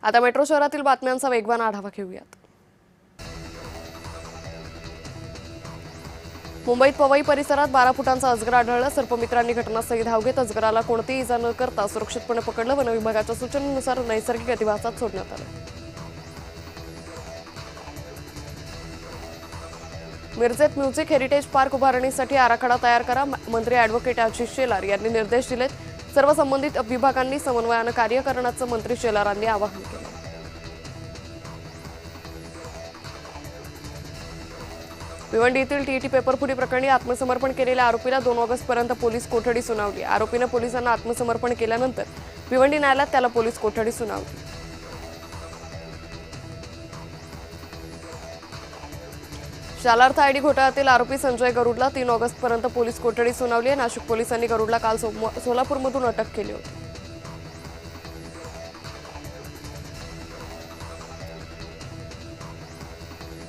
आता मेट्रो शहरातील बातम्यांचा वेगवान आढावा घेऊयात। मुंबईत पवई परिसरात 12 फुटांचा अजगर आढळला। सर्पमित्रांनी घटनास्थळी धाव घेत अजगराला कोणतीही इजा न करता सुरक्षितपणे पकडलं। वन विभागाच्या सूचनेनुसार नैसर्गिक अधिवासात सोडण्यात आलं। मिरजेत म्युझिक हेरिटेज पार्क उभारणीसाठी आराखडा तयार करा। मंत्री ॲडव्होकेट आशिष शेलार यांनी निर्देश दिलेत। सर्व संबंधित विभागांनी समन्वयाने कार्य करण्याचं मंत्री शेलारांनी आवाहन केलं। भिवंडी येथील टीईटी पेपरफुटी प्रकरणी आत्मसमर्पण केलेल्या आरोपीला 2 ऑगस्टपर्यंत पोलीस कोठडी सुनावली। आरोपीने पोलिसांना आत्मसमर्पण केल्यानंतर भिवंडी न्यायालयात त्याला पोलीस कोठडी सुनावली। शालार्थ आयडी घोटाळ्यातील आरोपी संजय गरुडला 3 ऑगस्टपर्यंत पोलीस कोठडी सुनावली आहे। नाशिक पोलिसांनी गरुडला काल सोलापूरमधून अटक केली होती।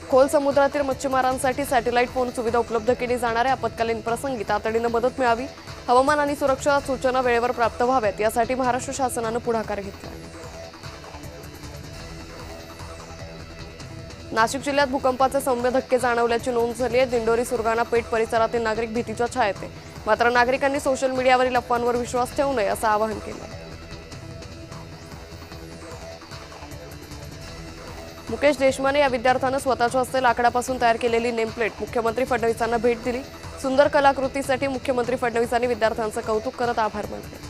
खोल समुद्रातील मच्छीमारांसाठी सॅटेलाइट फोन सुविधा उपलब्ध केली जाणार आहे। आपत्कालीन प्रसंगी तातडीने मदत मिळावी, हवामान आणि सुरक्षा सूचना वेळेवर प्राप्त व्हाव्यात यासाठी महाराष्ट्र शासनाने पुढाकार घेतला आहे। नाशिक जिल्ह्यात भूकंपाचे सौम्य धक्के जाणवल्याची नोंद झाली आहे। दिंडोरी सुरगाणा पेठ परिसरातील नागरिक भीतीच्या छायेत आहे। मात्र नागरिकांनी सोशल मीडियावरील अफवांवर विश्वास ठेवू नये असं आवाहन केलं आहे। मुकेश देशमाने या विद्यार्थ्यानं स्वतःच्या हस्ते लाकडापासून तयार केलेली नेमप्लेट मुख्यमंत्री फडणवीसांना भेट दिली। सुंदर कलाकृतीसाठी मुख्यमंत्री फडणवीसांनी विद्यार्थ्यांचं कौतुक करत आभार मानले।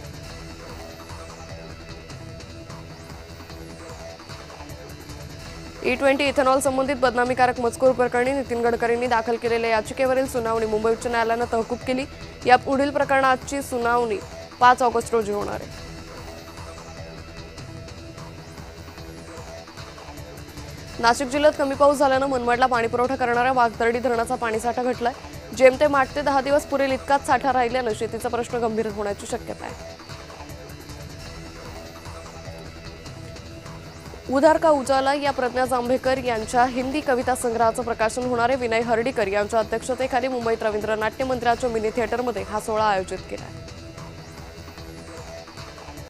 E20 इथेनॉल संबंधित बदनामीकारक मजकूर प्रकरणी नितीन गडकरींनी दाखल केलेल्या याचिकेवरील सुनावणी मुंबई उच्च न्यायालयानं तहकूब केली। या पुढील प्रकरणाची सुनावणी 5 ऑगस्ट रोजी होणार आहे। नाशिक जिल्ह्यात कमी पाऊस झाल्यानं मनमाडला पाणीपुरवठा करणाऱ्या वाघतर्डी धरणाचा पाणीसाठा घटलाय। जेमतेम 8 ते 10 दिवस पुरेल इतकाच साठा राहिल्यानं शेतीचा प्रश्न गंभीर होण्याची शक्यता आहे। उधार का उजाला या प्रज्ञा जांभेकर यांच्या हिंदी कविता संग्रहाचं प्रकाशन होणार आहे। विनय हर्डीकर यांच्या अध्यक्षतेखाली मुंबईत रवींद्र नाट्य मंदिराच्या मिनी थिएटरमध्ये हा सोहळा आयोजित केला आहे।